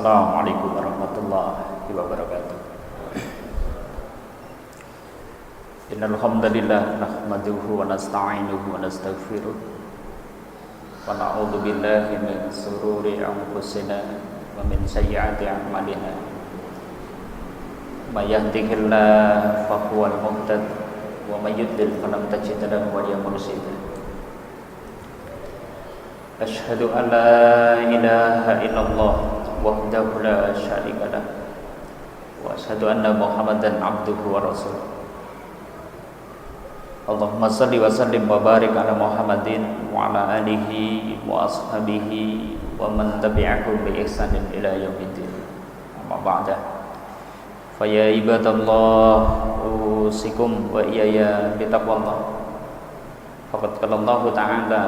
Assalamualaikum warahmatullahi wabarakatuh. Innal hamdalillah nahmaduhu wa nasta'inuhu wa nastaghfiruh wa na'udzu billahi min shururi anfusina wa min sayyiati a'malina. May yahdihillahu fahuwal muhtad wa may yudlil falam tajid lahu waliyyan mursyida. Asyhadu an la ilaha illallah wahdahu la syarika lah wa asyhadu anna Muhammadan abduhu wa rasuluh. Allahumma salli wa sallim wa barik ala Muhammadin wa ala alihi wa ashabihi wa man tabi'ahum bi ihsanin ila yaumiddin. Amma ba'da. Fa ya ibadallah usikum wa iyaya bi taqwallah. Faqad qala Allah ta'ala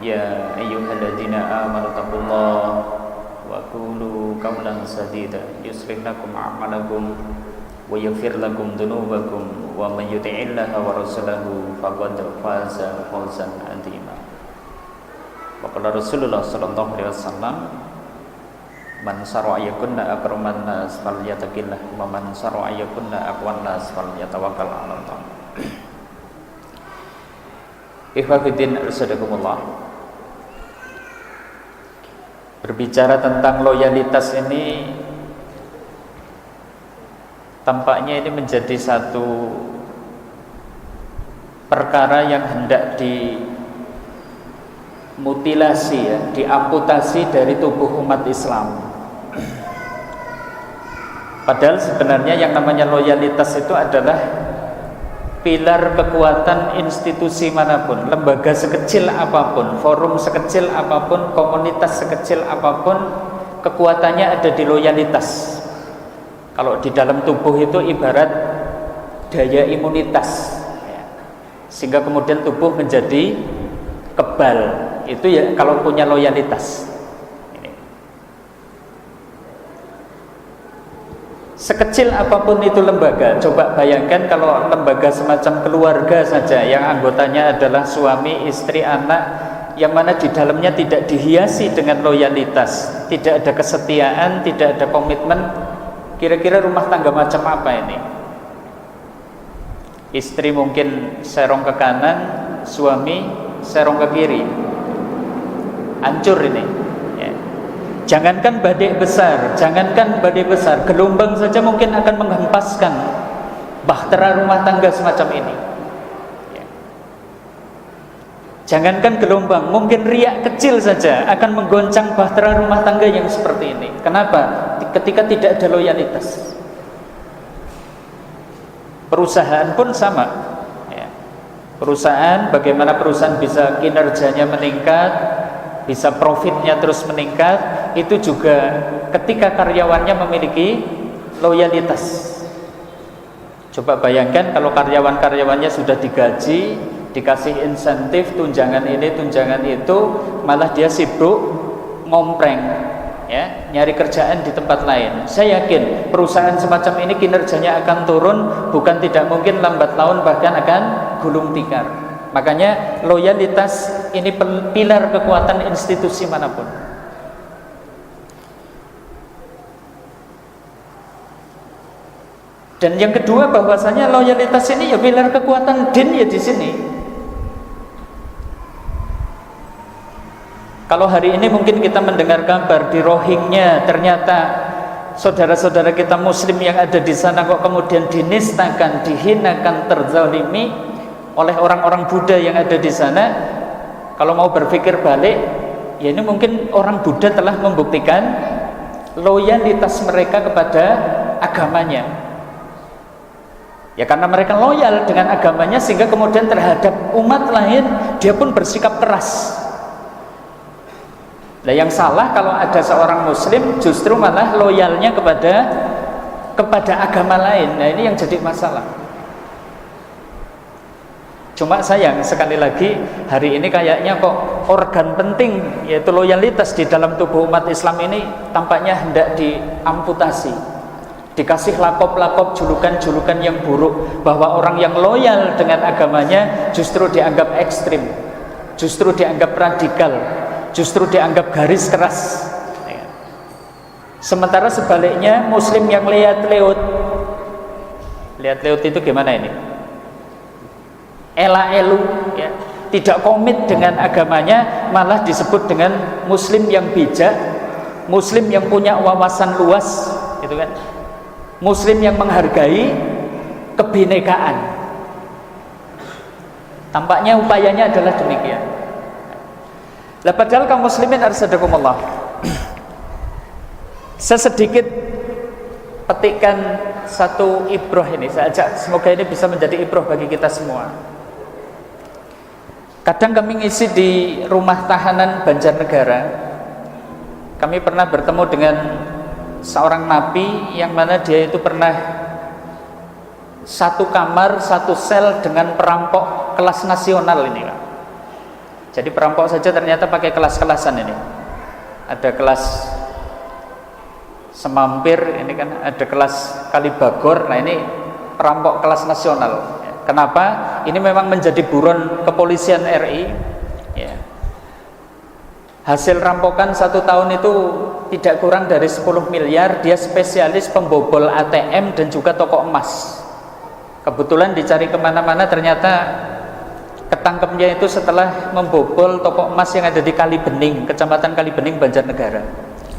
ya ayyuhalladzina amanu taqullaha wa qulu qawlan sadida yuslih lakum a'malakum wa yaghfir lakum dhunubakum wa may yuti'illaha wa rasulahu faqad faza fawzan 'azima. Wa qala Rasulullah sallallahu alaihi wasallam man sar'a yakunna akraman nas falyattaqillah wa man sar'a yakunna aqwan nas falyatawakkal 'ala Allah. Ikhwatiddin arsyadakumullah. Berbicara tentang loyalitas ini tampaknya ini menjadi satu perkara yang hendak dimutilasi ya, diamputasi dari tubuh umat Islam. Padahal sebenarnya yang namanya loyalitas itu adalah pilar kekuatan institusi manapun, lembaga sekecil apapun, forum sekecil apapun, komunitas sekecil apapun, kekuatannya ada di loyalitas. Kalau di dalam tubuh itu ibarat daya imunitas ya. Sehingga kemudian tubuh menjadi kebal. Itu ya kalau punya loyalitas. Sekecil apapun itu lembaga, coba bayangkan kalau lembaga semacam keluarga saja yang anggotanya adalah suami, istri, anak, yang mana di dalamnya tidak dihiasi dengan loyalitas, tidak ada kesetiaan, tidak ada komitmen. Kira-kira rumah tangga macam apa ini? Istri mungkin serong ke kanan, suami serong ke kiri. Hancur ini. Jangankan badai besar, gelombang saja mungkin akan menghempaskan bahtera rumah tangga semacam ini. Jangankan gelombang, mungkin riak kecil saja akan menggoncang bahtera rumah tangga yang seperti ini. Kenapa? Ketika tidak ada loyalitas. Perusahaan pun sama. Perusahaan, bagaimana perusahaan bisa kinerjanya meningkat, bisa profitnya terus meningkat, itu juga ketika karyawannya memiliki loyalitas. Coba bayangkan kalau karyawan-karyawannya sudah digaji, dikasih insentif, tunjangan ini, tunjangan itu, malah dia sibuk ngompreng ya, nyari kerjaan di tempat lain. Saya yakin perusahaan semacam ini kinerjanya akan turun, bukan tidak mungkin lambat laun bahkan akan gulung tikar. Makanya loyalitas ini pilar kekuatan institusi manapun. Dan yang kedua bahwasanya loyalitas ini ya pilar kekuatan din ya di sini. Kalau hari ini mungkin kita mendengar kabar di Rohingya, ternyata saudara-saudara kita muslim yang ada di sana kok kemudian dinistakan, dihinakan, terzalimi oleh orang-orang Buddha yang ada di sana. Kalau mau berpikir balik, ya ini mungkin orang Buddha telah membuktikan loyalitas mereka kepada agamanya. Ya karena mereka loyal dengan agamanya, sehingga kemudian terhadap umat lain dia pun bersikap keras. Nah yang salah kalau ada seorang muslim justru malah loyalnya kepada agama lain. Nah ini yang jadi masalah. Cuma sayang sekali lagi hari ini kayaknya kok organ penting yaitu loyalitas di dalam tubuh umat Islam ini tampaknya hendak diamputasi, dikasih lakop-lakop, julukan-julukan yang buruk, bahwa orang yang loyal dengan agamanya justru dianggap ekstrim, justru dianggap radikal, justru dianggap garis keras. Sementara sebaliknya muslim yang lihat leut itu gimana ini? Ela-elu ya, tidak komit dengan agamanya, malah disebut dengan muslim yang bijak, muslim yang punya wawasan luas, gitu kan? Muslim yang menghargai kebinekaan. Tampaknya upayanya adalah demikian. Lah padahal kaum muslimin arsadakumullah, sesedikit petikan satu ibrah ini, saya ajak semoga ini bisa menjadi ibrah bagi kita semua. Kadang kami ngisi di rumah tahanan Banjarnegara, kami pernah bertemu dengan seorang napi yang mana dia itu pernah satu kamar, satu sel dengan perampok kelas nasional ini, Pak. Jadi perampok saja ternyata pakai kelas-kelasan ini. Ada kelas Semampir, ini kan ada kelas Kalibagor. Nah ini perampok kelas nasional. Kenapa? Ini memang menjadi buron kepolisian RI ya. Hasil rampokan 1 tahun itu tidak kurang dari 10 miliar. Dia spesialis pembobol ATM dan juga toko emas. Kebetulan dicari kemana-mana, ternyata ketangkepnya itu setelah membobol toko emas yang ada di Kalibening, Kecamatan Kalibening, Banjarnegara.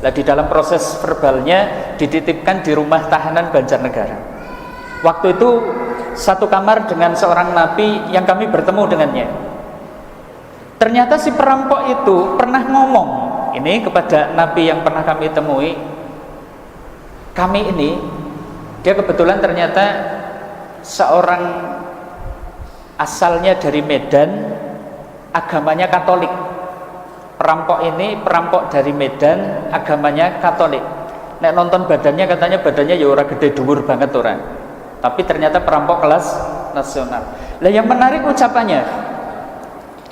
Nah, di dalam proses verbalnya dititipkan di rumah tahanan Banjarnegara. Waktu itu satu kamar dengan seorang napi yang kami bertemu dengannya. Ternyata si perampok itu pernah ngomong ini kepada napi yang pernah kami temui. Kami ini, dia kebetulan ternyata seorang asalnya dari Medan, agamanya Katolik. Perampok ini perampok dari Medan, agamanya Katolik. Nek nonton badannya, katanya badannya ya ora gede dhuwur banget orang. Tapi ternyata perampok kelas nasional. Lah yang menarik ucapannya,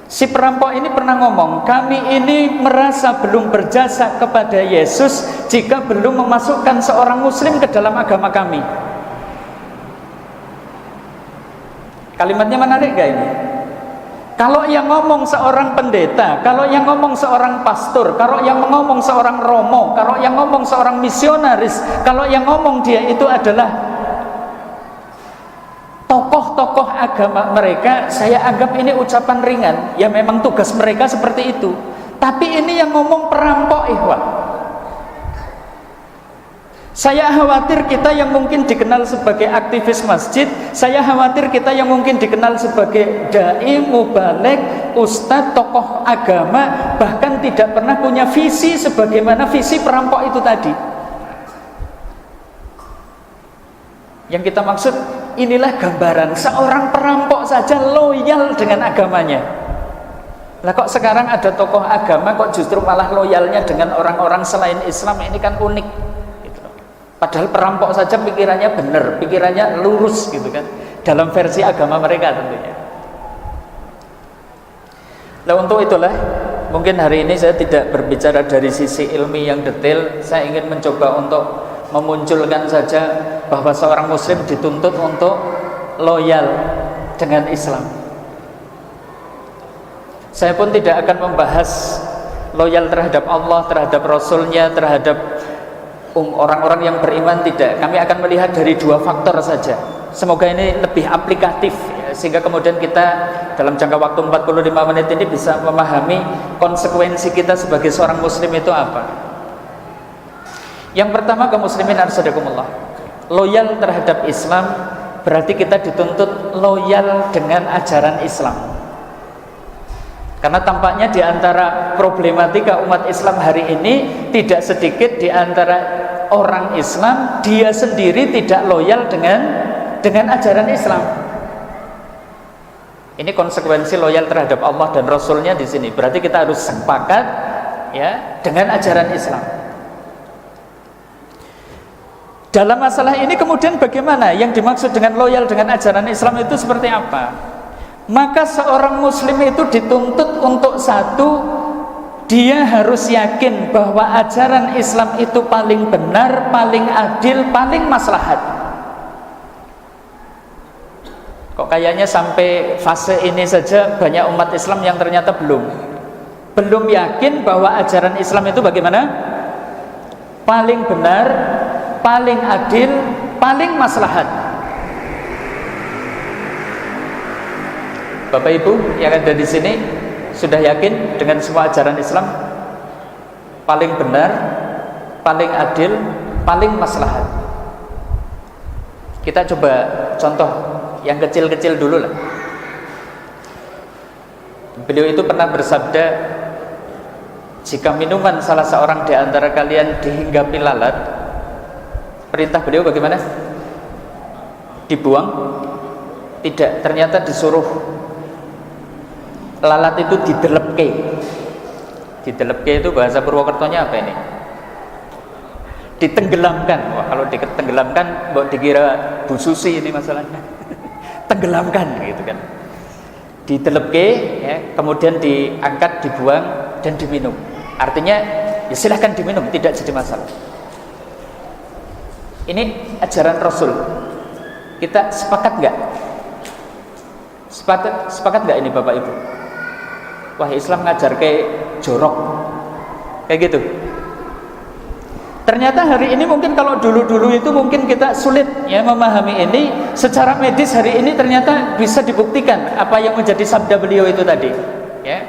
si perampok ini pernah ngomong, kami ini merasa belum berjasa kepada Yesus jika belum memasukkan seorang muslim ke dalam agama kami. Kalimatnya menarik gak ini? Kalau yang ngomong seorang pendeta, kalau yang ngomong seorang pastor, kalau yang ngomong seorang romo, kalau yang ngomong seorang misionaris, kalau yang ngomong dia itu adalah tokoh-tokoh agama mereka, saya anggap ini ucapan ringan. Ya memang tugas mereka seperti itu. Tapi ini yang ngomong perampok, ikhwan. Saya khawatir kita yang mungkin dikenal sebagai aktivis masjid, saya khawatir kita yang mungkin dikenal sebagai dai, mubaligh, ustadz, tokoh agama, bahkan tidak pernah punya visi sebagaimana visi perampok itu tadi. Yang kita maksud, inilah gambaran seorang perampok saja loyal dengan agamanya. Lah kok sekarang ada tokoh agama kok justru malah loyalnya dengan orang-orang selain Islam, ini kan unik. Padahal perampok saja pikirannya benar, pikirannya lurus gitu kan, dalam versi agama mereka tentunya. Nah untuk itulah mungkin hari ini saya tidak berbicara dari sisi ilmi yang detail. Saya ingin mencoba untuk memunculkan saja bahwa seorang muslim dituntut untuk loyal dengan Islam. Saya pun tidak akan membahas loyal terhadap Allah, terhadap Rasulnya, terhadap orang-orang yang beriman, tidak. Kami akan melihat dari 2 faktor saja. Semoga ini lebih aplikatif ya, sehingga kemudian kita dalam jangka waktu 45 menit ini bisa memahami konsekuensi kita sebagai seorang muslim itu apa. Yang pertama, kaum muslimin arsadakumullah, loyal terhadap Islam berarti kita dituntut loyal dengan ajaran Islam. Karena tampaknya di antara problematika umat Islam hari ini, tidak sedikit di antara orang Islam dia sendiri tidak loyal dengan ajaran Islam. Ini konsekuensi loyal terhadap Allah dan Rasulnya di sini. Berarti kita harus sepakat ya dengan ajaran Islam. Dalam masalah ini kemudian bagaimana yang dimaksud dengan loyal dengan ajaran Islam itu seperti apa? Maka seorang muslim itu dituntut untuk satu, dia harus yakin bahwa ajaran Islam itu paling benar, paling adil, paling maslahat. Kok kayaknya sampai fase ini saja banyak umat Islam yang ternyata belum yakin bahwa ajaran Islam itu bagaimana? paling benar, paling adil, paling maslahat. Bapak Ibu yang ada di sini sudah yakin dengan semua ajaran Islam paling benar, paling adil, paling maslahat. Kita coba contoh yang kecil-kecil dulu lah. Beliau itu pernah bersabda, jika minuman salah seorang di antara kalian dihinggapi lalat, perintah beliau bagaimana? Dibuang? Tidak, ternyata disuruh lalat itu didelepke. Didelepke itu bahasa Purwokertonya apa ini? Ditenggelamkan. Wah, kalau ditenggelamkan mbok dikira Bu Susi ini masalahnya. Tenggelamkan gitu kan. Didelepke ya, kemudian diangkat, dibuang dan diminum. Artinya ya silahkan diminum, tidak jadi masalah. Ini ajaran Rasul. Kita sepakat nggak? Sepakat nggak ini Bapak Ibu? Wah, Islam ngajar kayak jorok, kayak gitu. Ternyata hari ini mungkin kalau dulu-dulu itu mungkin kita sulit ya memahami ini. Secara medis hari ini ternyata bisa dibuktikan apa yang menjadi sabda beliau itu tadi. Ya.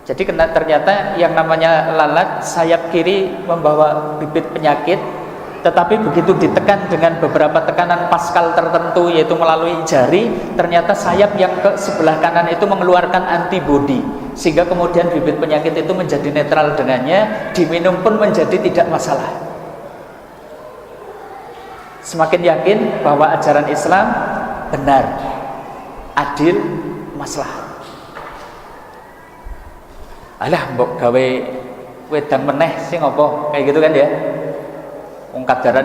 Jadi ternyata yang namanya lalat sayap kiri membawa bibit penyakit, tetapi begitu ditekan dengan beberapa tekanan Pascal tertentu, yaitu melalui jari, ternyata sayap yang ke sebelah kanan itu mengeluarkan antibodi, sehingga kemudian bibit penyakit itu menjadi netral dengannya, diminum pun menjadi tidak masalah. Semakin yakin bahwa ajaran Islam benar, adil, maslahat. Alah, mbok gawe wedang meneh sing apa kayak gitu kan ya. Wong kadaran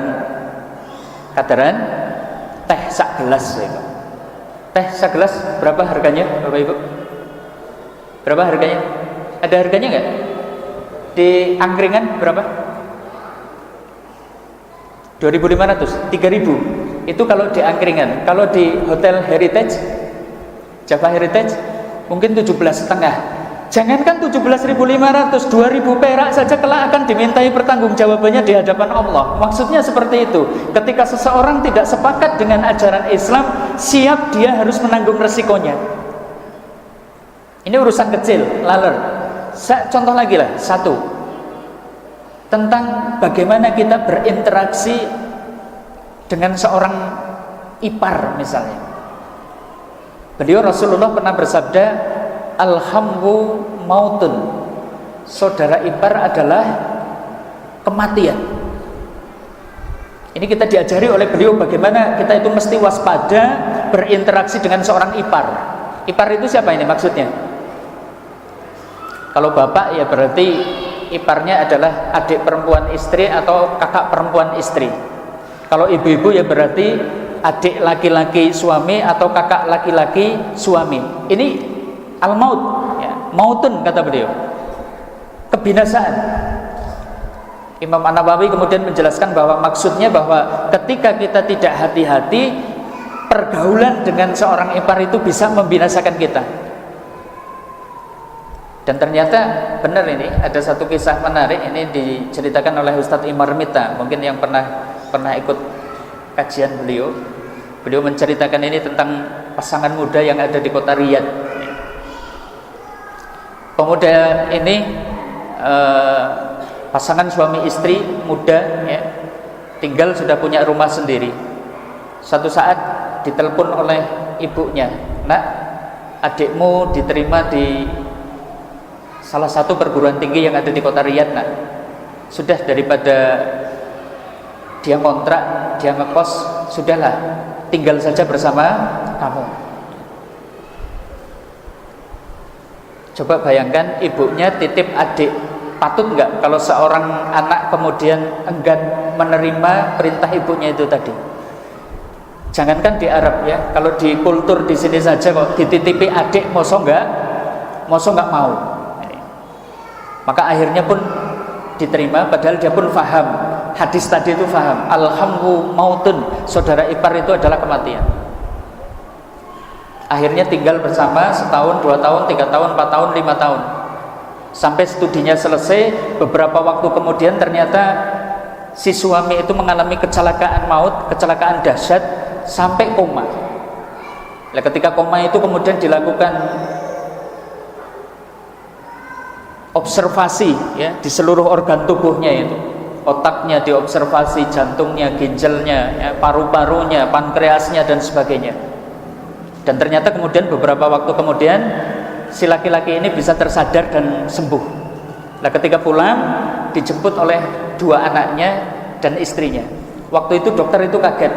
teh sak gelas ya. Teh sak gelas berapa harganya Bapak Ibu? Berapa harganya? Ada harganya enggak? Di angkringan berapa? 2.500, 3.000. Itu kalau di angkringan. Kalau di Hotel Heritage, Java Heritage mungkin 17,5. Jangankan 17.500, 2.000 perak saja kelak akan dimintai pertanggungjawabannya di hadapan Allah. Maksudnya seperti itu. Ketika seseorang tidak sepakat dengan ajaran Islam, siap dia harus menanggung resikonya. Ini urusan kecil, laler. Contoh lagi lah, satu, tentang bagaimana kita berinteraksi dengan seorang ipar misalnya. Beliau Rasulullah pernah bersabda, alhambu mautun, saudara ipar adalah kematian. Ini kita diajari oleh beliau bagaimana kita itu mesti waspada berinteraksi dengan seorang ipar. Ipar itu siapa ini maksudnya? Kalau bapak ya berarti iparnya adalah adik perempuan istri atau kakak perempuan istri. Kalau ibu-ibu ya berarti adik laki-laki suami atau kakak laki-laki suami. Ini al-maut ya, mautun kata beliau, kebinasaan. Imam An-Nawawi kemudian menjelaskan bahwa maksudnya bahwa ketika kita tidak hati-hati, pergaulan dengan seorang ipar itu bisa membinasakan kita. Dan ternyata benar, ini ada satu kisah menarik, ini diceritakan oleh Ustadz Imar Mita, mungkin yang pernah ikut kajian beliau. Beliau menceritakan ini tentang pasangan muda yang ada di kota Riyadh. Pemuda ini pasangan suami istri muda ya, tinggal sudah punya rumah sendiri. Suatu saat ditelepon oleh ibunya, "Nak, adikmu diterima di salah satu perguruan tinggi yang ada di kota Riyadh, Nak. Sudah, daripada dia kontrak, dia ngekos, sudahlah, tinggal saja bersama kamu." Coba bayangkan ibunya titip adik. Patut nggak kalau seorang anak kemudian enggan menerima perintah ibunya itu tadi? Jangankan di Arab ya, kalau di kultur di sini saja kok dititipi adik, mosok nggak mau. Maka akhirnya pun diterima, padahal dia pun faham hadis tadi itu, faham alhambu mautun, saudara ipar itu adalah kematian. Akhirnya tinggal bersama setahun, 2 tahun, 3 tahun, 4 tahun, 5 tahun. Sampai studinya selesai, beberapa waktu kemudian ternyata si suami itu mengalami kecelakaan maut, kecelakaan dahsyat sampai koma. Nah, ketika koma itu kemudian dilakukan observasi ya di seluruh organ tubuhnya itu. Otaknya diobservasi, jantungnya, ginjalnya, ya, paru-parunya, pankreasnya dan sebagainya. Dan ternyata kemudian beberapa waktu kemudian si laki-laki ini bisa tersadar dan sembuh. Nah, ketika pulang dijemput oleh dua anaknya dan istrinya. Waktu itu dokter itu kaget.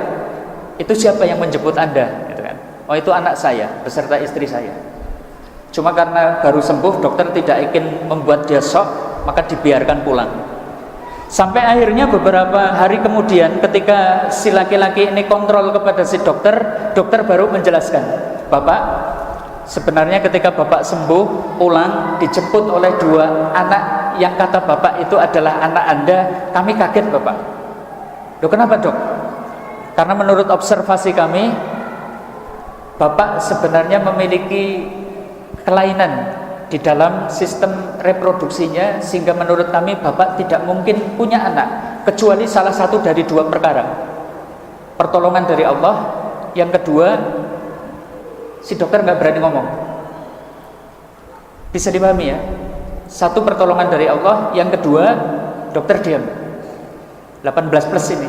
Itu siapa yang menjemput Anda? Gitu kan. Oh, itu anak saya beserta istri saya. Cuma karena baru sembuh, dokter tidak ingin membuat dia shock, maka dibiarkan pulang. Sampai akhirnya beberapa hari kemudian ketika si laki-laki ini kontrol kepada si dokter, dokter baru menjelaskan, Bapak, sebenarnya ketika Bapak sembuh, pulang, dijemput oleh dua anak yang kata Bapak itu adalah anak Anda, kami kaget Bapak. Loh, kenapa dok? Karena menurut observasi kami, Bapak sebenarnya memiliki kelainan di dalam sistem reproduksinya, sehingga menurut kami Bapak tidak mungkin punya anak kecuali salah satu dari dua perkara. Pertolongan dari Allah, yang kedua si dokter nggak berani ngomong. Bisa dipahami ya? Satu, pertolongan dari Allah, yang kedua dokter diam. 18 plus ini.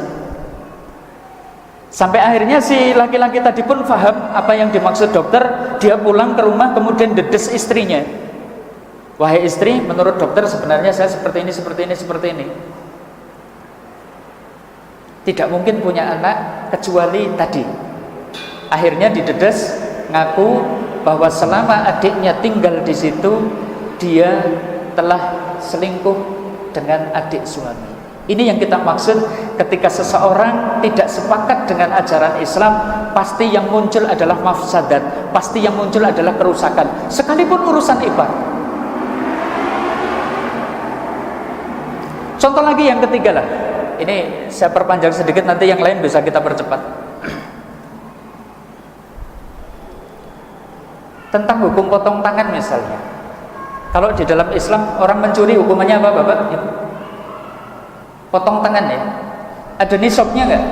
Sampai akhirnya si laki-laki tadi pun paham apa yang dimaksud dokter. Dia pulang ke rumah kemudian dedes istrinya, wahai istri, menurut dokter sebenarnya saya seperti ini, seperti ini, seperti ini. Tidak mungkin punya anak kecuali tadi. Akhirnya didedes, ngaku bahwa selama adiknya tinggal di situ, dia telah selingkuh dengan adik suami. Ini yang kita maksud ketika seseorang tidak sepakat dengan ajaran Islam, pasti yang muncul adalah mafsadat, pasti yang muncul adalah kerusakan, sekalipun urusan ibadah. Contoh lagi yang ketiga lah. Ini saya perpanjang sedikit, nanti yang lain bisa kita percepat. Tentang hukum potong tangan misalnya. Kalau di dalam Islam orang mencuri hukumannya apa Bapak? Potong tangan ya. Ada nisabnya enggak?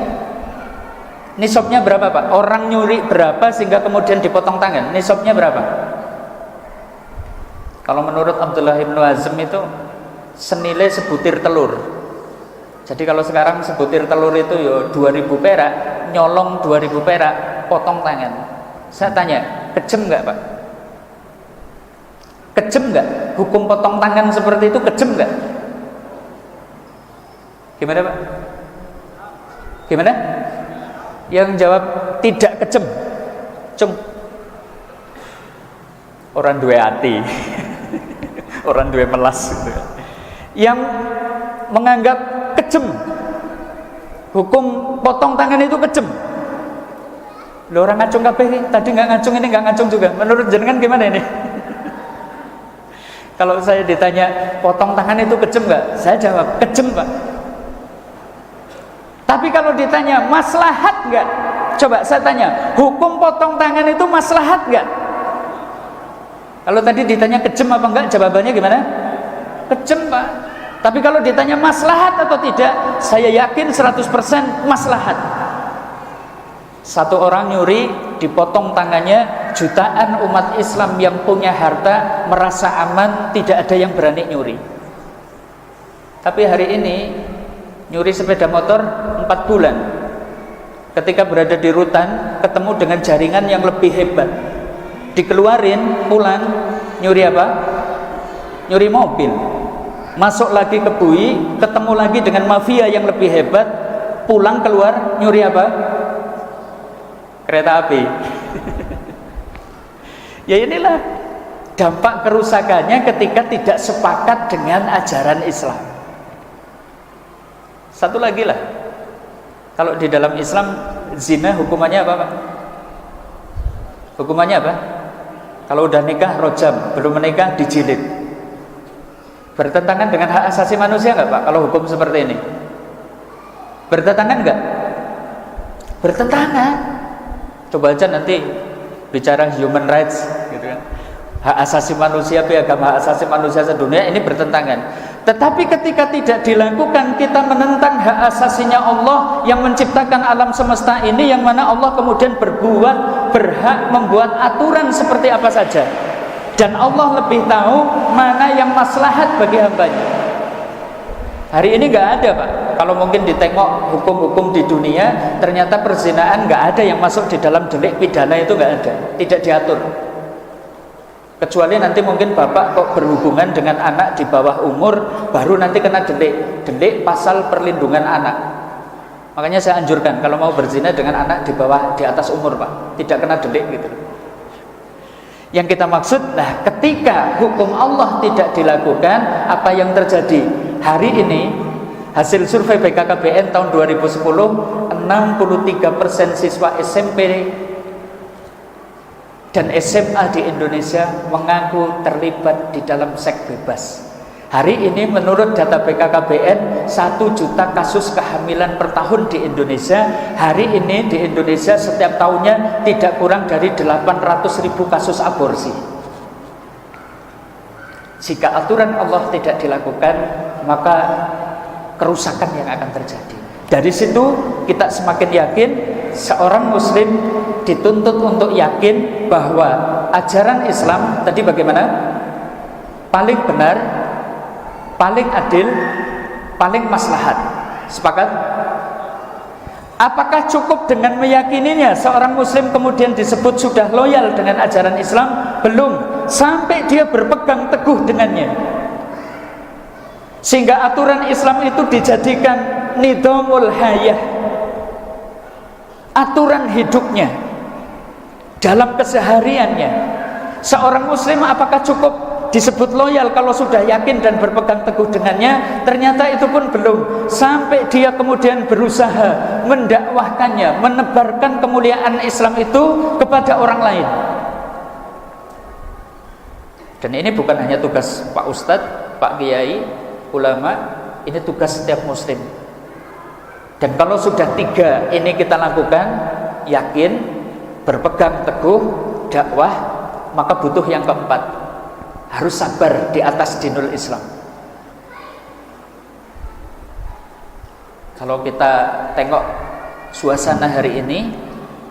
Nisabnya berapa Pak? Orang nyuri berapa sehingga kemudian dipotong tangan? Nisabnya berapa? Kalau menurut Abdullah bin Hazm itu senilai sebutir telur. Jadi kalau sekarang sebutir telur itu ya 2000 perak, nyolong 2000 perak, potong tangan. Saya tanya, kejem enggak Pak? Kejem enggak? Hukum potong tangan seperti itu kejem enggak? Gimana Pak? Gimana? Yang jawab tidak kejem. Cung. Orang dua hati. Orang dua melas gitu. Yang menganggap kejem, hukum potong tangan itu kejem. Loh, orang ngacung kabeh tadi nggak ngacung, ini nggak ngacung juga. Menurut jenengan gimana ini? Kalau saya ditanya potong tangan itu kejem nggak? Saya jawab kejem Pak. Tapi kalau ditanya maslahat nggak? Coba saya tanya, hukum potong tangan itu maslahat nggak? Kalau tadi ditanya kejem apa enggak, jawabannya gimana? Kejem Pak. Tapi kalau ditanya maslahat atau tidak, saya yakin 100% maslahat. Satu orang nyuri, dipotong tangannya, jutaan umat Islam yang punya harta merasa aman, tidak ada yang berani nyuri. Tapi hari ini nyuri sepeda motor 4 bulan. Ketika berada di rutan, ketemu dengan jaringan yang lebih hebat, dikeluarin, pulang, nyuri apa? Nyuri mobil. Masuk lagi ke bui, ketemu lagi dengan mafia yang lebih hebat, pulang keluar, nyuri apa? Kereta api. Ya inilah dampak kerusakannya ketika tidak sepakat dengan ajaran Islam. Satu lagi lah, kalau di dalam Islam zina hukumannya apa Pak? Hukumannya apa? Kalau udah nikah rojam, belum menikah dijilid. Bertentangan dengan hak asasi manusia nggak Pak kalau hukum seperti ini? Bertentangan nggak? Bertentangan. Coba aja nanti bicara human rights gitu kan. hak asasi manusia, piagam hak asasi manusia sedunia, ini bertentangan. Tetapi ketika tidak dilakukan, kita menentang hak asasinya Allah yang menciptakan alam semesta ini, yang mana Allah kemudian berhak membuat aturan seperti apa saja, dan Allah lebih tahu mana yang maslahat bagi hambanya. Hari ini nggak ada, Pak. Kalau mungkin ditengok hukum-hukum di dunia, ternyata perzinaan nggak ada yang masuk di dalam delik pidana, itu nggak ada, tidak diatur. Kecuali nanti mungkin bapak kok berhubungan dengan anak di bawah umur, baru nanti kena delik pasal perlindungan anak. Makanya saya anjurkan kalau mau berzina dengan anak di atas umur, Pak, tidak kena delik gitu. Yang kita maksud, nah ketika hukum Allah tidak dilakukan, apa yang terjadi? Hari ini hasil survei BKKBN tahun 2010, 63% siswa SMP dan SMA di Indonesia mengaku terlibat di dalam seks bebas. Hari ini menurut data BKKBN, 1 juta kasus kehamilan per tahun di Indonesia. Hari ini di Indonesia setiap tahunnya tidak kurang dari 800.000 kasus aborsi. Jika aturan Allah tidak dilakukan, maka kerusakan yang akan terjadi. Dari situ kita semakin yakin seorang muslim dituntut untuk yakin bahwa ajaran Islam tadi bagaimana? Paling benar, paling adil, paling maslahat. Sepakat? Apakah cukup dengan meyakininya seorang muslim kemudian disebut sudah loyal dengan ajaran Islam? Belum, sampai dia berpegang teguh dengannya, sehingga aturan Islam itu dijadikan nidhamul hayah, aturan hidupnya dalam kesehariannya. Seorang muslim apakah cukup disebut loyal kalau sudah yakin dan berpegang teguh dengannya? Ternyata itu pun belum, sampai dia kemudian berusaha mendakwahkannya, menebarkan kemuliaan Islam itu kepada orang lain. Dan ini bukan hanya tugas Pak Ustadz, Pak Kiai, ulama, ini tugas setiap muslim. Dan kalau sudah 3 ini kita lakukan, yakin, berpegang teguh, dakwah, maka butuh yang keempat, harus sabar di atas dinul Islam. Kalau kita tengok suasana hari ini,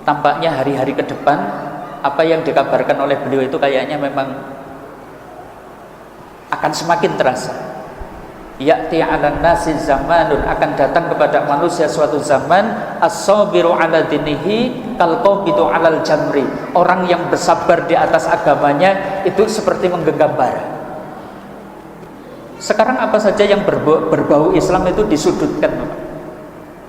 tampaknya hari-hari ke depan apa yang dikabarkan oleh beliau itu kayaknya memang akan semakin terasa. Ya'ti 'alan nasi zamanun, akan datang kepada manusia suatu zaman, as-sabiru 'ala dinihi kal qabidu 'alal jamri. Orang yang bersabar di atas agamanya itu seperti menggenggam bara. Sekarang apa saja yang berbau Islam itu disudutkan, Bapak.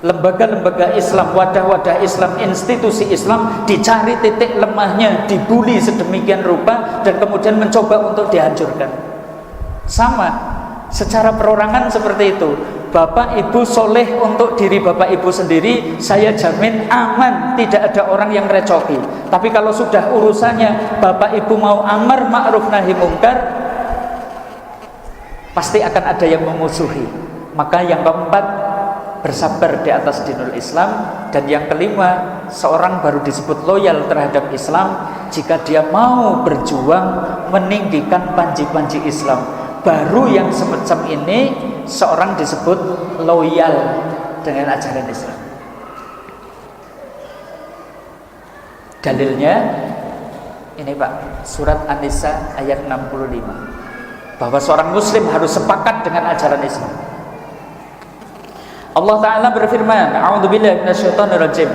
Lembaga-lembaga Islam, wadah-wadah Islam, institusi Islam dicari titik lemahnya, dibuli sedemikian rupa dan kemudian mencoba untuk dihancurkan. Sama secara perorangan seperti itu. Bapak ibu soleh untuk diri bapak ibu sendiri, saya jamin aman, tidak ada orang yang recoki. Tapi kalau sudah urusannya bapak ibu mau amar ma'ruf nahi mungkar, pasti akan ada yang memusuhi. Maka yang keempat, bersabar di atas dinul Islam. Dan yang kelima, seorang baru disebut loyal terhadap Islam jika dia mau berjuang meninggikan panji-panji Islam. Baru yang semacam ini seorang disebut loyal dengan ajaran Islam. Dalilnya ini Pak, surat An-Nisa ayat 65, bahwa seorang muslim harus sepakat dengan ajaran Islam. Allah Ta'ala berfirman, a'udzubillahi minasyaitonirrajim,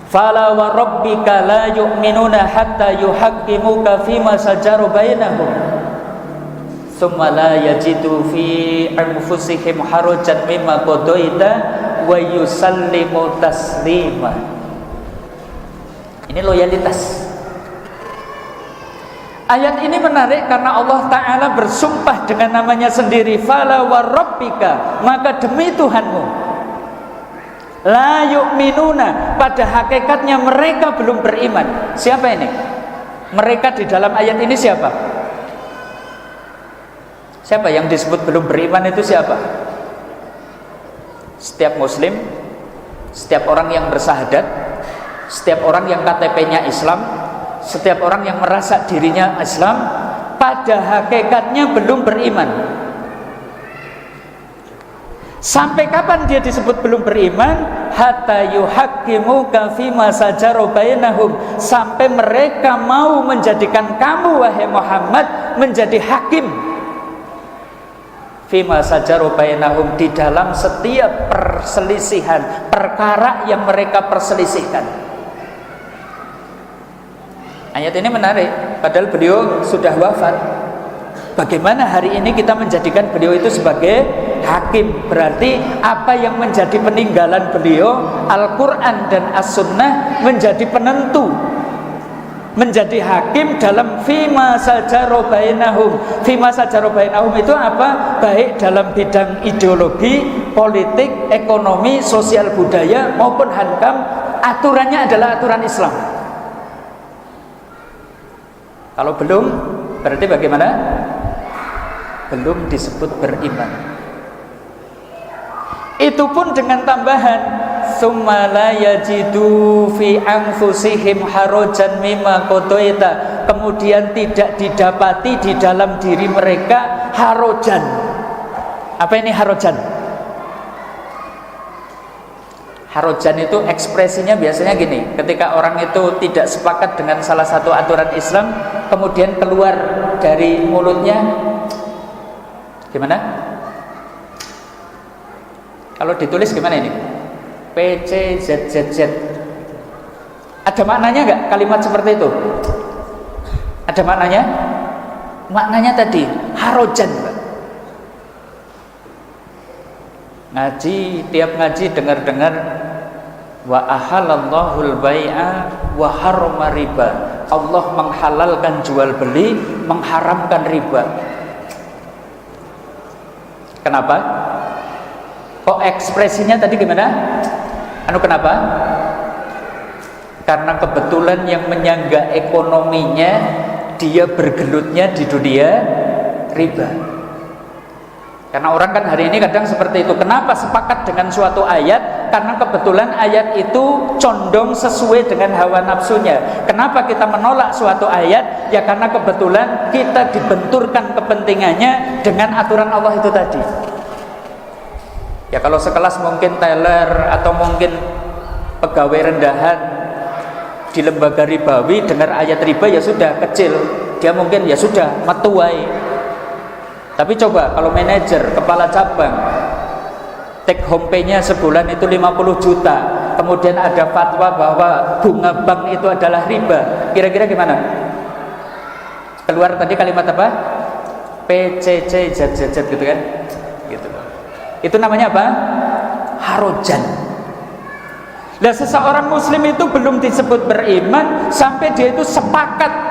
fala wa rabbika la yu'minuna hatta yuhaqqimuka fima shajaru bainahum thumma la yajidu fi anfusihim harajan mimma qadaita wa yusallimu taslima. Ini loyalitas. Ayat ini menarik karena Allah Ta'ala bersumpah dengan namanya sendiri, fala wa rabbika, maka demi Tuhanmu, la yu'minuna, pada hakikatnya mereka belum beriman. Siapa ini? Mereka di dalam ayat ini siapa? Siapa yang disebut belum beriman itu siapa? Setiap muslim, setiap orang yang bersahadat, setiap orang yang KTP-nya Islam, setiap orang yang merasa dirinya Islam pada hakikatnya belum beriman. Sampai kapan dia disebut belum beriman? Hatta yuhaqqimuka fima sajara bainahum, sampai mereka mau menjadikan kamu wahai Muhammad menjadi hakim fima sajara bainahum, di dalam setiap perselisihan perkara yang mereka perselisihkan. Ayat ini menarik, padahal beliau sudah wafat. Bagaimana hari ini kita menjadikan beliau itu sebagai hakim? Berarti apa yang menjadi peninggalan beliau, Al-Quran dan As-Sunnah, menjadi penentu, menjadi hakim dalam fima sajara bainahum. Fima sajara bainahum itu apa? Baik dalam bidang ideologi, politik, ekonomi, sosial budaya maupun hankam, aturannya adalah aturan Islam. Kalau belum, berarti bagaimana? Belum disebut beriman. Itu pun dengan tambahan summa la yajidu fi anfusihim harajan mimma qadaita, kemudian tidak didapati di dalam diri mereka harajan. Apa ini harajan? Harajan itu ekspresinya biasanya gini, ketika orang itu tidak sepakat dengan salah satu aturan Islam, kemudian keluar dari mulutnya gimana? Kalau ditulis gimana ini? PCZZZ. Ada maknanya nggak kalimat seperti itu? Ada maknanya? Maknanya tadi harajan. Ngaji, tiap ngaji dengar-dengar wa ahalallahul bai'a wa harrama riba. Allah menghalalkan jual beli, mengharamkan riba. Kenapa? Kok ekspresinya tadi gimana? Kenapa? Karena kebetulan yang menyangga ekonominya, dia bergelutnya di dunia riba. Karena orang kan hari ini kadang seperti itu. Kenapa sepakat dengan suatu ayat? Karena kebetulan ayat itu condong sesuai dengan hawa nafsunya. Kenapa kita menolak suatu ayat? Ya karena kebetulan kita dibenturkan kepentingannya dengan aturan Allah itu tadi. Ya kalau sekelas mungkin teller atau mungkin pegawai rendahan di lembaga ribawi dengar ayat riba, ya sudah kecil, dia mungkin ya sudah metuai. Tapi coba kalau manajer, kepala cabang, take home pay-nya sebulan itu 50 juta, kemudian ada fatwa bahwa bunga bank itu adalah riba, kira-kira gimana? Keluar tadi kalimat apa? PCC ZZZ gitu kan? Gitu. Itu namanya apa? Harajan. Nah, seseorang muslim itu belum disebut beriman sampai dia itu sepakat.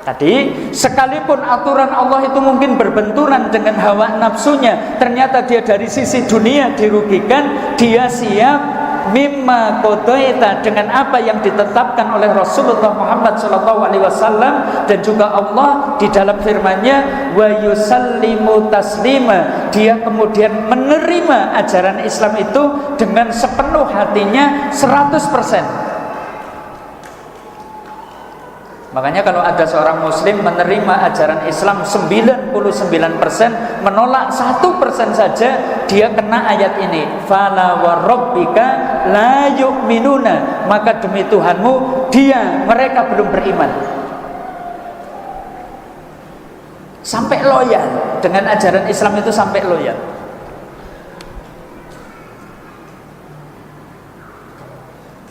Tadi, sekalipun aturan Allah itu mungkin berbenturan dengan hawa nafsunya, ternyata dia dari sisi dunia dirugikan, dia siap mimma qadaita, dengan apa yang ditetapkan oleh Rasulullah Muhammad SAW dan juga Allah di dalam firman-Nya, wa yusallimu taslima, dia kemudian menerima ajaran Islam itu dengan sepenuh hatinya 100%. Makanya kalau ada seorang muslim menerima ajaran Islam 99%, menolak 1% saja, dia kena ayat ini, fala wa rabbika la yu'minuna, maka demi Tuhanmu mereka belum beriman. Sampai loyal dengan ajaran Islam itu, sampai loyal.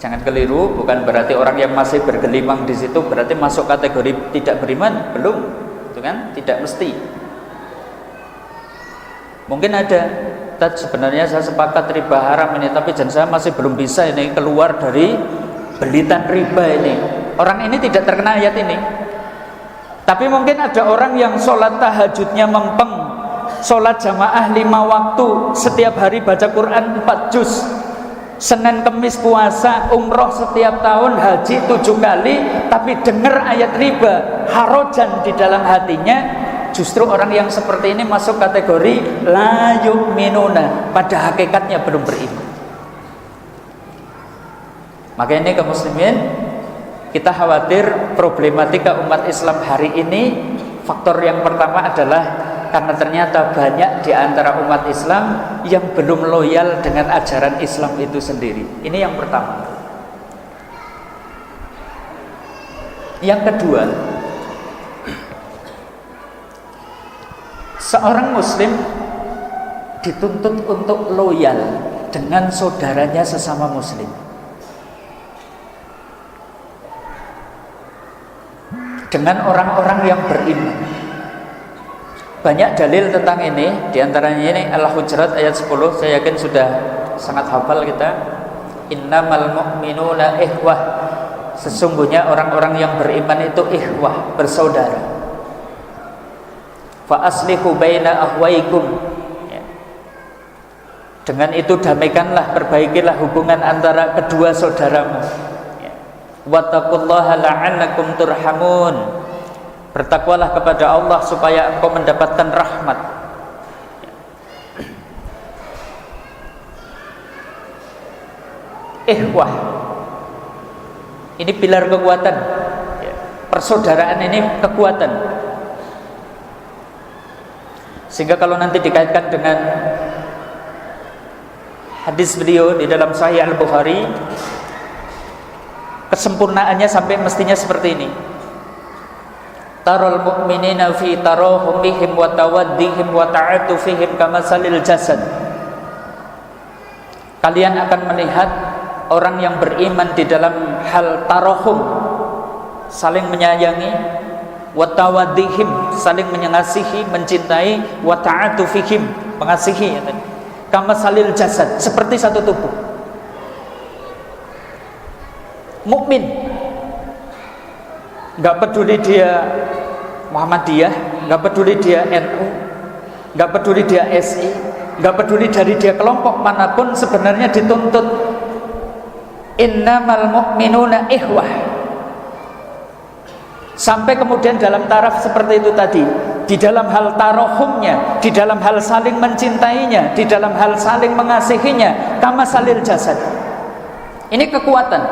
Jangan keliru, bukan berarti orang yang masih bergelimang di situ berarti masuk kategori tidak beriman, belum, itu kan tidak mesti. Mungkin ada, sebenarnya saya sepakat riba haram ini, tapi saya masih belum bisa ini keluar dari belitan riba ini. Orang ini tidak terkena ayat ini. Tapi mungkin ada orang yang sholat tahajudnya mempeng, sholat jamaah 5 waktu, setiap hari baca Quran 4 juz, Senin Kemis puasa, umroh setiap tahun, haji 7 kali, tapi dengar ayat riba, harajan di dalam hatinya. Justru orang yang seperti ini masuk kategori la yu'minuna, pada hakikatnya belum beriman. Maka ini kaum muslimin, Kita khawatir problematika umat Islam hari ini, faktor yang pertama adalah karena ternyata banyak di antara umat Islam yang belum loyal dengan ajaran Islam itu sendiri. Ini yang pertama. Yang kedua, seorang muslim dituntut untuk loyal dengan saudaranya sesama muslim. Dengan orang-orang yang beriman. Banyak dalil tentang ini, diantaranya ini Al-Hujurat ayat 10, saya yakin sudah sangat hafal kita. Innamal mu'minuna ikhwah. Sesungguhnya orang-orang yang beriman itu ikhwah, bersaudara. Fa aslihu baina akhwaikum. Dengan itu damaikanlah, perbaikilah hubungan antara kedua saudaramu. Wattaqullaha la'allakum turhamun. Bertakwalah kepada Allah supaya engkau mendapatkan rahmat. Ikhwah, ini pilar kekuatan. Persaudaraan ini kekuatan. Sehingga kalau nanti dikaitkan dengan hadis beliau di dalam Sahih Al-Bukhari, kesempurnaannya sampai mestinya seperti ini. Tarul mu'minina fi tarahumihim wa tawaddihim wa ta'atufihim kamasalil jasad. Kalian akan melihat orang yang beriman di dalam hal tarahum, saling menyayangi, wa tawaddihim, saling mengasihi, mencintai, wa ta'atufihim, mengasihi, kamasalil jasad, seperti satu tubuh. Mukmin, nggak peduli dia Muhammadiyah, nggak peduli dia NU, nggak peduli dia SI, nggak peduli dari dia kelompok manapun, sebenarnya dituntut innamal mu'minuna ikhwah. Sampai kemudian dalam taraf seperti itu tadi, di dalam hal tarohumnya, di dalam hal saling mencintainya, di dalam hal saling mengasihinya, kama salil jasad. Ini kekuatan.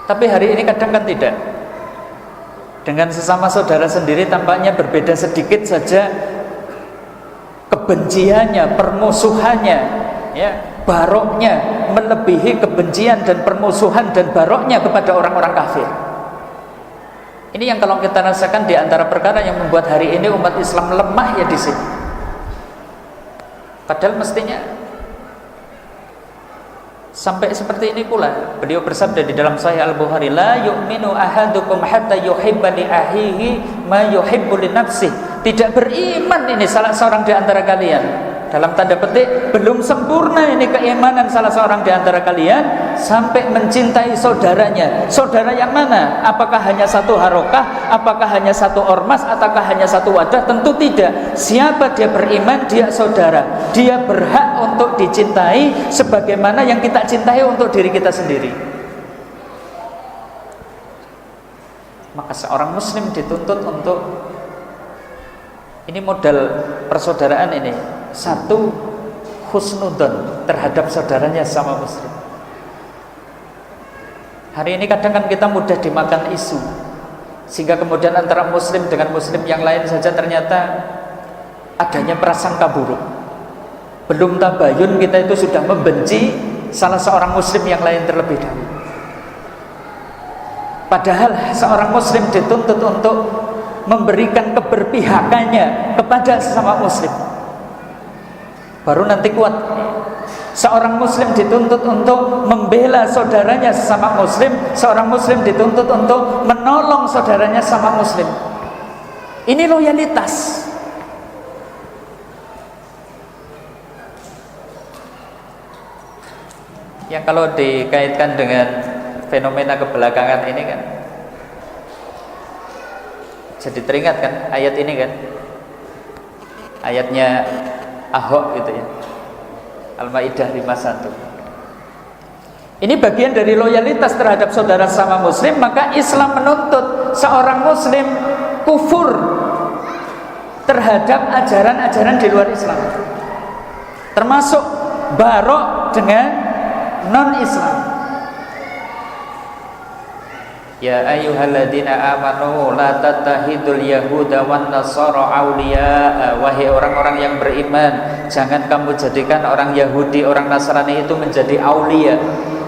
Tapi hari ini kadang kan tidak. Dengan sesama saudara sendiri tampaknya berbeda sedikit saja kebenciannya, permusuhannya, ya, baroknya melebihi kebencian dan permusuhan dan baroknya kepada orang-orang kafir. Ini yang kalau kita rasakan di antara perkara yang membuat hari ini umat Islam lemah ya di sini. Padahal mestinya sampai seperti ini pula. Beliau bersabda di dalam Sahih Al-Bukhari, la yu'minu ahadukum hatta yuhibba li akhihi ma yuhibbu li nafsihi. Tidak beriman ini salah seorang di antara kalian, dalam tanda petik belum sempurna ini keimanan salah seorang di antara kalian sampai mencintai saudaranya. Saudara yang mana? Apakah hanya satu harokah? Apakah hanya satu ormas? Ataukah hanya satu wadah? Tentu tidak. Siapa dia beriman, dia saudara. Dia berhak untuk dicintai sebagaimana yang kita cintai untuk diri kita sendiri. Maka seorang muslim dituntut untuk, ini modal persaudaraan ini, satu, husnudzon terhadap saudaranya sama muslim. Hari ini kadang kan kita mudah dimakan isu, sehingga kemudian antara muslim dengan muslim yang lain saja ternyata adanya prasangka buruk. Belum tabayun kita itu sudah membenci salah seorang muslim yang lain terlebih dahulu. Padahal seorang muslim dituntut untuk memberikan keberpihakannya kepada sesama muslim, baru nanti kuat. Seorang muslim dituntut untuk membela saudaranya sesama muslim. Seorang muslim dituntut untuk menolong saudaranya sesama muslim. Ini loyalitas. Yang kalau dikaitkan dengan fenomena kebelakangan ini kan, jadi teringat kan ayat ini kan, ayatnya Ahok gitu ya, Al-Maidah 51. Ini bagian dari loyalitas terhadap saudara sama muslim. Maka Islam menuntut seorang muslim kufur terhadap ajaran-ajaran di luar Islam, termasuk barok dengan non-Islam. Ya ayyuhalladzina amanu la tattakhidul yahuda wan nasara awliya. Wahai orang-orang yang beriman, jangan kamu jadikan orang Yahudi, orang Nasrani itu menjadi aulia,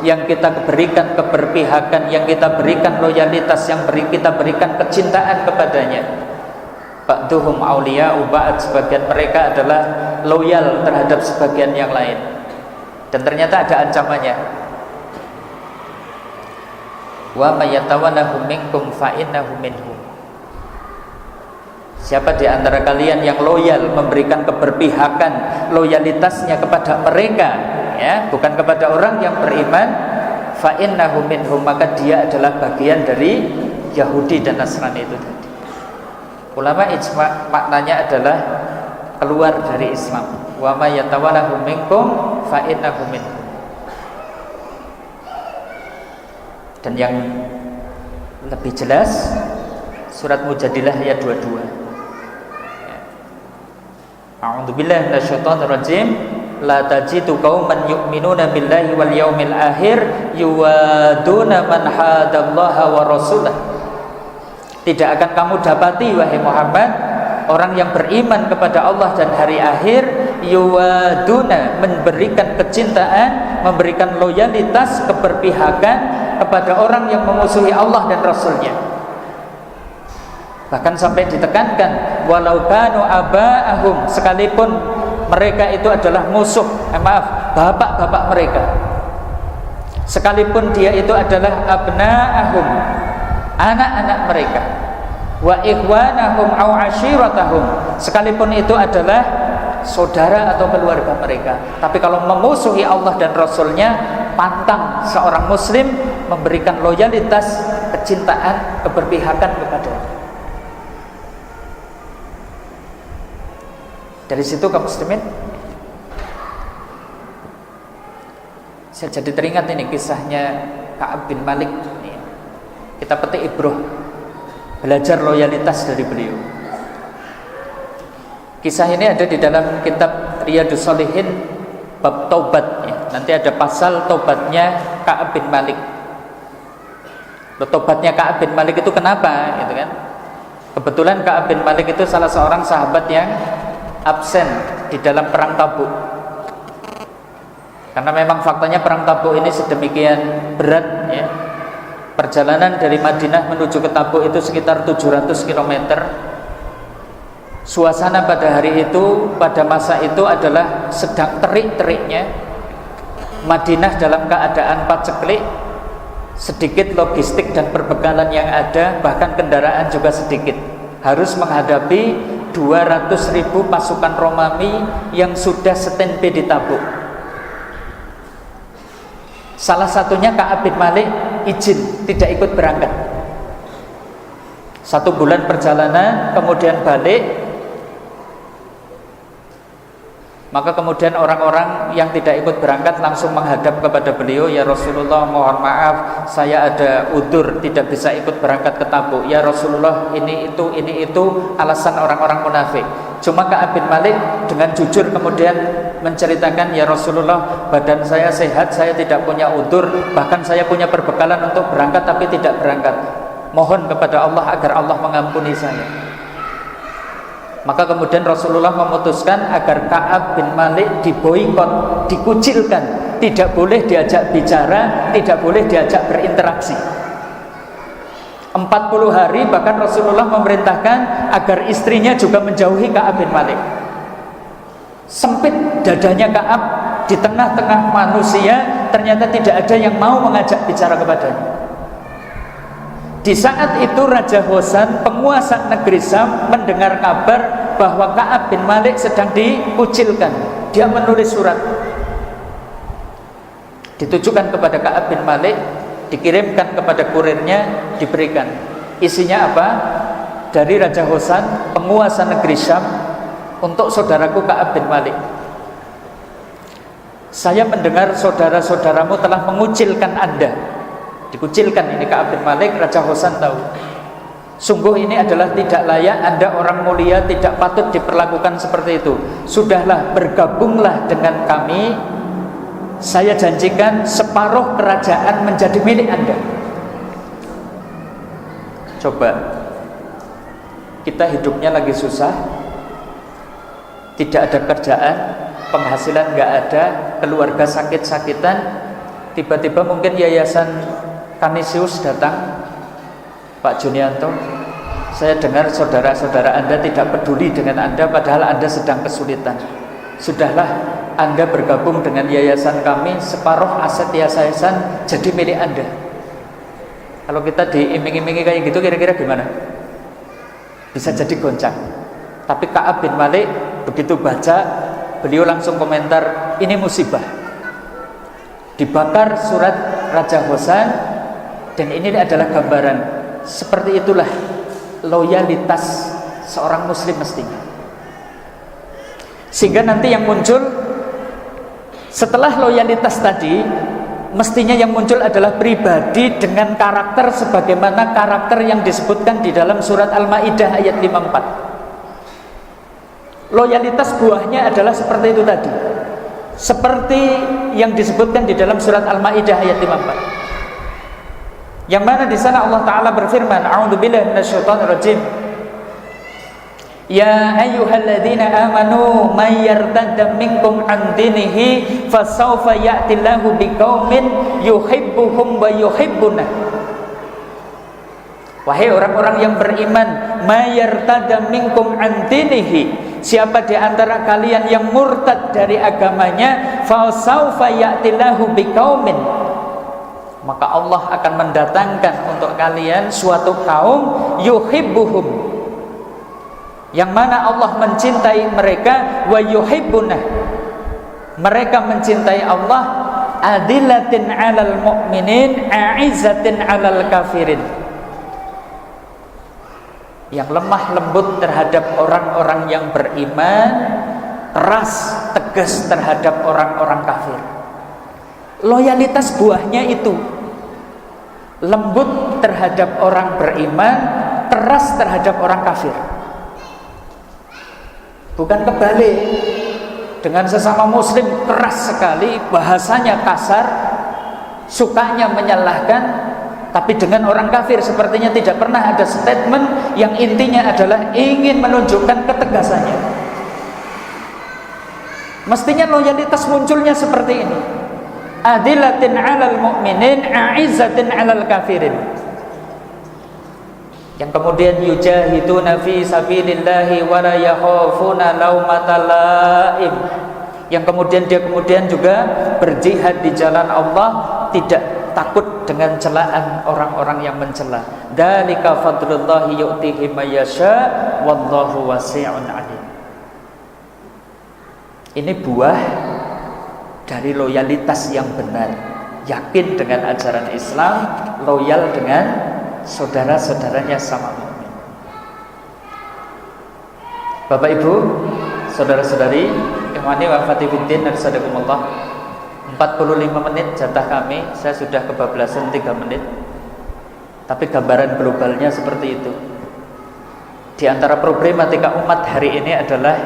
yang kita berikan keberpihakan, yang kita berikan loyalitas, yang kita berikan kecintaan kepadanya. Ba'duhum awliya'u ba'd, sebagian mereka adalah loyal terhadap sebagian yang lain. Dan ternyata ada ancamannya. Wa may yatawallahu minkum fa innahu minhum. Siapa di antara kalian yang loyal, memberikan keberpihakan, loyalitasnya kepada mereka, ya, bukan kepada orang yang beriman, fa innahu minhum, maka dia adalah bagian dari Yahudi dan Nasrani itu tadi. Ulama ijma maknanya adalah keluar dari Islam. Wa may yatawallahu minkum fa innahu minhum. Dan yang lebih jelas surat Mujadilah ayat 22. A'udzubillahi minasyaitonir rajim. La tajidu qauman yu'minuna billahi wal yaumil akhir yuwaduna man hadallaha wa rasulah. Tidak akan kamu dapati wahai Muhammad orang yang beriman kepada Allah dan hari akhir yuwaduna, memberikan kecintaan, memberikan loyalitas, keberpihakan kepada orang yang memusuhi Allah dan Rasulnya. Bahkan sampai ditekankan walau kanu aba'ahum, sekalipun mereka itu adalah musuh, bapak-bapak mereka, sekalipun dia itu adalah abna'ahum, anak-anak mereka, wa ikhwanahum au ashiratahum, sekalipun itu adalah saudara atau keluarga mereka. Tapi kalau memusuhi Allah dan Rasulnya, pantang seorang muslim memberikan loyalitas, kecintaan, keberpihakan kepadanya. Dari situ kaum muslimin, saya jadi teringat ini kisahnya Ka'ab bin Malik. Kita petik ibrah, belajar loyalitas dari beliau. Kisah ini ada di dalam kitab Riyadhus Shalihin bab taubat, ya. Nanti ada pasal taubatnya Ka'ab bin Malik. Tobatnya Ka'ab bin Malik itu kenapa, gitu kan? Kebetulan Ka'ab bin Malik itu salah seorang sahabat yang absen di dalam perang Tabuk. Karena memang faktanya perang Tabuk ini sedemikian berat, ya. Perjalanan dari Madinah menuju ke Tabuk itu sekitar 700 km. Suasana pada hari itu, pada masa itu adalah sedang terik-teriknya. Madinah dalam keadaan paceklik, sedikit logistik dan perbekalan yang ada, bahkan kendaraan juga sedikit. Harus menghadapi 200.000 pasukan Romawi yang sudah standby di Tabuk. Salah satunya Ka'ab bin Malik izin tidak ikut berangkat. 1 bulan perjalanan, kemudian balik. Maka kemudian orang-orang yang tidak ikut berangkat langsung menghadap kepada beliau, ya Rasulullah, mohon maaf, saya ada udzur tidak bisa ikut berangkat ke Tabuk. Ya Rasulullah, ini itu alasan orang-orang munafik. Cuma Ka'ab bin Malik dengan jujur kemudian menceritakan, ya Rasulullah, badan saya sehat, saya tidak punya udzur, bahkan saya punya perbekalan untuk berangkat tapi tidak berangkat. Mohon kepada Allah agar Allah mengampuni saya. Maka kemudian Rasulullah memutuskan agar Ka'ab bin Malik diboikot, dikucilkan, tidak boleh diajak bicara, tidak boleh diajak berinteraksi. 40 hari bahkan Rasulullah memerintahkan agar istrinya juga menjauhi Ka'ab bin Malik. Sempit dadanya Ka'ab, di tengah-tengah manusia ternyata tidak ada yang mau mengajak bicara kepadanya. Di saat itu Raja Hosan, penguasa negeri Syam, mendengar kabar bahwa Ka'ab bin Malik sedang dikucilkan. Dia menulis surat, ditujukan kepada Ka'ab bin Malik, dikirimkan kepada kurirnya, diberikan. Isinya apa? Dari Raja Hosan, penguasa negeri Syam, untuk saudaraku Ka'ab bin Malik. Saya mendengar saudara-saudaramu telah mengucilkan Anda. Dikucilkan ini Ka'ab bin Malik. Raja Hosan tahu, sungguh ini adalah tidak layak, Anda orang mulia, tidak patut diperlakukan seperti itu. Sudahlah, bergabunglah dengan kami, saya janjikan separuh kerajaan menjadi milik Anda. Coba kita hidupnya lagi susah, tidak ada kerjaan, penghasilan nggak ada, keluarga sakit-sakitan, tiba-tiba mungkin Yayasan Kanisius datang, Pak Junianto, saya dengar saudara-saudara Anda tidak peduli dengan Anda padahal Anda sedang kesulitan. Sudahlah, Anda bergabung dengan yayasan kami, separuh aset yayasan jadi milik Anda. Kalau kita diiming-imingi kayak gitu, kira-kira gimana? Bisa jadi goncang. Tapi Ka'ab bin Malik begitu baca, beliau langsung komentar, ini musibah. Dibakar surat Raja Hosan, dan ini adalah gambaran. Seperti itulah loyalitas seorang muslim mestinya. Sehingga nanti yang muncul setelah loyalitas tadi, mestinya yang muncul adalah pribadi dengan karakter sebagaimana karakter yang disebutkan di dalam surat Al-Maidah ayat 54. Loyalitas buahnya adalah seperti itu tadi, seperti yang disebutkan di dalam surat Al-Maidah ayat 54, yang mana di sana Allah Ta'ala berfirman, a'udzubillahi minasyaitonirrajim, ya ayyuhalladzina amanu may yartadda minkum an dinihi fasawfa ya'tillahu biqaumin yuhibbuhum wa yuhibbuna. Wahai orang-orang yang beriman, may yartadda minkum an dinihi, siapa di antara kalian yang murtad dari agamanya, fasawfa ya'tillahu biqaumin, maka Allah akan mendatangkan untuk kalian suatu kaum yuhibbuhum, yang mana Allah mencintai mereka, wa yuhibbuna, mereka mencintai Allah, adillatin 'alal mu'minin, a'izzatin 'alal kafirin, yang lemah lembut terhadap orang-orang yang beriman, keras tegas terhadap orang-orang kafir. Loyalitas buahnya itu lembut terhadap orang beriman, keras terhadap orang kafir. Bukan kebalik, dengan sesama muslim keras sekali, bahasanya kasar, sukanya menyalahkan, tapi dengan orang kafir sepertinya tidak pernah ada statement yang intinya adalah ingin menunjukkan ketegasannya. Mestinya loyalitas munculnya seperti ini, adillatin 'alal mu'minin, a'izzatin 'alal kafirin, yang kemudian yujahiduna fi sabilillahi wa la yakhafuna laumata laim, yang kemudian dia juga berjihad di jalan Allah, tidak takut dengan celaan orang-orang yang mencela. Dzalika fadlullahi yu'tihi may yasha wallahu wasi'un 'alim. Ini buah dari loyalitas yang benar, yakin dengan ajaran Islam, loyal dengan saudara-saudaranya sama mukmin. Bapak Ibu, saudara-saudari, ikhwani wa akhwati fiddin, arsyadakumullah. 45 menit jatah kami, saya sudah kebablasan 3 menit. Tapi gambaran globalnya seperti itu. Di antara problematika umat hari ini adalah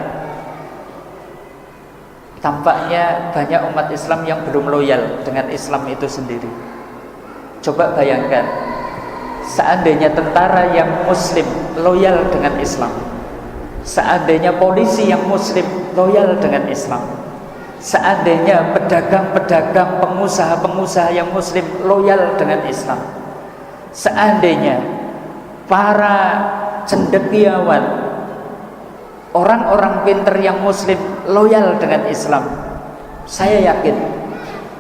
tampaknya banyak umat Islam yang belum loyal dengan Islam itu sendiri. Coba bayangkan, seandainya tentara yang muslim loyal dengan Islam, seandainya polisi yang muslim loyal dengan Islam, seandainya pedagang-pedagang, pengusaha-pengusaha yang muslim loyal dengan Islam, seandainya para cendekiawan, orang-orang pinter yang muslim loyal dengan Islam, saya yakin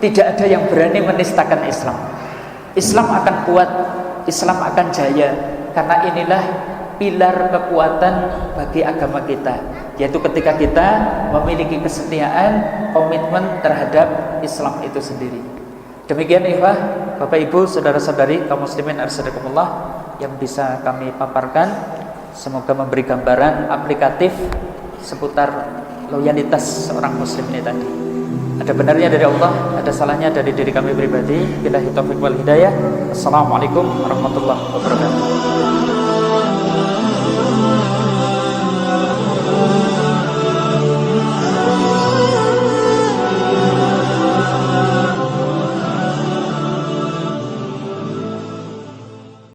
tidak ada yang berani menistakan Islam. Islam akan kuat, Islam akan jaya, karena inilah pilar kekuatan bagi agama kita, yaitu ketika kita memiliki kesetiaan, komitmen terhadap Islam itu sendiri. Demikian ikhwah, Bapak Ibu, saudara-saudari kaum muslimin arsyadakumullah yang bisa kami paparkan. Semoga memberi gambaran aplikatif seputar loyalitas seorang muslim ini tadi. Ada benarnya dari Allah, ada salahnya dari diri kami pribadi. Billahi taufiq wal hidayah. Assalamualaikum warahmatullahi wabarakatuh.